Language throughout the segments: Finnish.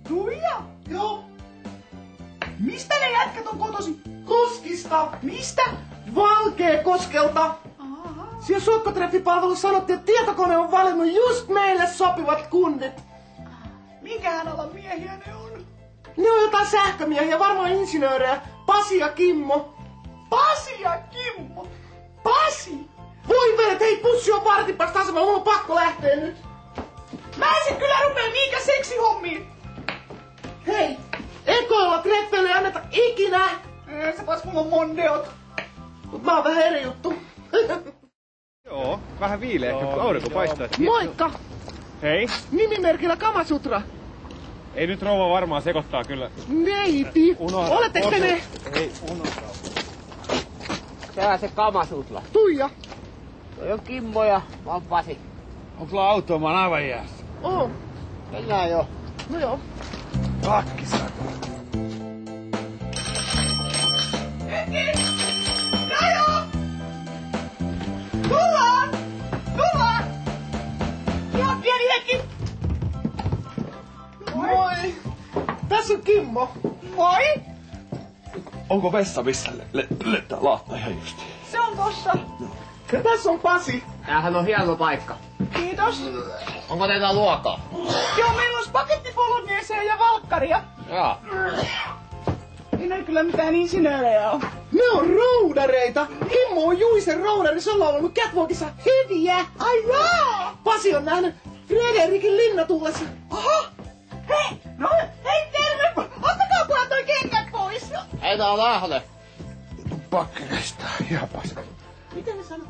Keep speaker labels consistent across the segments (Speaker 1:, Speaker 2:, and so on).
Speaker 1: Tuija?
Speaker 2: Joo.
Speaker 1: Mistä ne jätkät on kotosi?
Speaker 2: Koskista.
Speaker 1: Mistä?
Speaker 2: Valkeakoskelta. Siellä sukkatreffipalvelussa sanottiin, että tietokone on valinnut just meille sopivat kundit.
Speaker 1: Minkähän alan miehiä ne on?
Speaker 2: Ne on jotain sähkömiehiä, varmaan insinöörejä. Pasi ja Kimmo.
Speaker 1: Pasi ja Kimmo.
Speaker 2: Pasi! Voi vedet, hei, pussi on vartin päästä asemalla, mun on pakko lähteä nyt.
Speaker 1: Mä en kyllä rupea mihinkä seksihommiin.
Speaker 2: Hei, ekoilla treffeille ei anneta ikinä.
Speaker 1: Se vois mulla on mondeot.
Speaker 2: Mut mä oon vähän eri juttu.
Speaker 3: Joo, vähän viileä, kun aurinko paistaa.
Speaker 2: Moikka!
Speaker 3: Hei,
Speaker 2: Nimimerkillä Kamasutra.
Speaker 3: ei nyt rouva varmaan sekoittaa kyllä.
Speaker 2: Neiti! Oletteko te ne?
Speaker 3: Hei, unohda.
Speaker 4: Sehän se Kamasutla.
Speaker 2: Tuija.
Speaker 4: Toi on Kimmo ja mä oon Pasi.
Speaker 3: Onks sulla autoa? Mä oon aivan jäässä.
Speaker 2: Oo.
Speaker 4: Mennään jo.
Speaker 2: No joo.
Speaker 3: Pakkisa.
Speaker 1: Tullaan! Tullaan! Ihan pieni hetki.
Speaker 2: Moi! Tässä on Kimmo.
Speaker 1: Moi!
Speaker 5: Onko vessa missä lentää laatta ihan justi?
Speaker 1: Se on tossa.
Speaker 2: Ja tässä on Pasi.
Speaker 4: Tämähän on hieno paikka.
Speaker 1: Kiitos.
Speaker 4: Onko teillä luokaa?
Speaker 1: Joo, meillä on spagetti bolognesea ja valkkaria.
Speaker 4: Joo.
Speaker 1: Ei näy kyllä mitään insinöörejä ole.
Speaker 2: Ne on roudareita. Kimmo on Juisen roudari, se on laulanut Catwalkissa heviä.
Speaker 1: Ai jaa!
Speaker 2: Pasi on nähnyt Frederikin linnatullessa.
Speaker 1: Aha! Hei! No, hei terve! Ottakaa puolella toi kengät pois!
Speaker 4: Ei tää lähde.
Speaker 5: Pakka kestää ihan paska.
Speaker 2: Miten ne sanoo?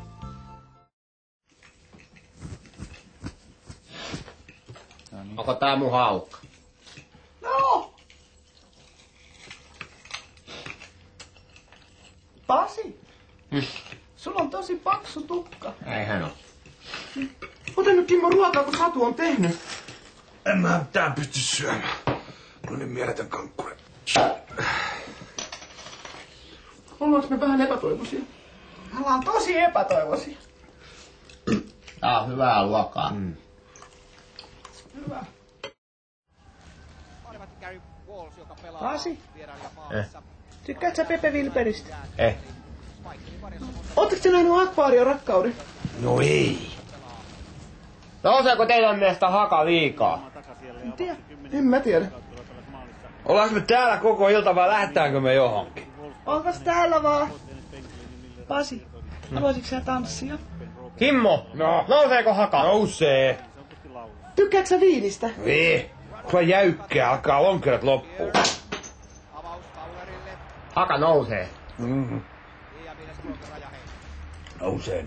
Speaker 4: Onko tää mun haukka?
Speaker 1: No! Pasi! Sulla on tosi paksu tukka.
Speaker 4: Eihän oo.
Speaker 2: Ota nyt Kimmo ruokaa, kun Satu on tehnyt.
Speaker 5: En mä mitään pysty syömään. Mulla on niin mieletön kankkuri.
Speaker 2: Ollaanko me vähän epätoivoisia?
Speaker 1: Me ollaan tosi epätoivoisia.
Speaker 4: Tää on hyvää luokkaa.
Speaker 1: Hyvä.
Speaker 2: Pasi, tykkäätkö sä Pepe Wilberistä?
Speaker 4: Eh.
Speaker 2: Ootteko te nähnyt Akvaarion rakkauden?
Speaker 5: No ei.
Speaker 4: Nouseeko teidän mielestä haka liikaa?
Speaker 2: En tiedä. En mä tiedä.
Speaker 5: Ollaanko me täällä koko ilta vai lähdetäänkö me johonkin?
Speaker 1: Onkas täällä vaan? Pasi, haluaisitko sä tanssia?
Speaker 4: Kimmo,
Speaker 5: No.
Speaker 4: nouseeko haka?
Speaker 5: Nousee.
Speaker 2: Tykkäätkö sä viinistä?
Speaker 5: Vii. Sulla jäykkää, alkaa lonkerat loppuun.
Speaker 4: Haka nousee.
Speaker 5: Nousee.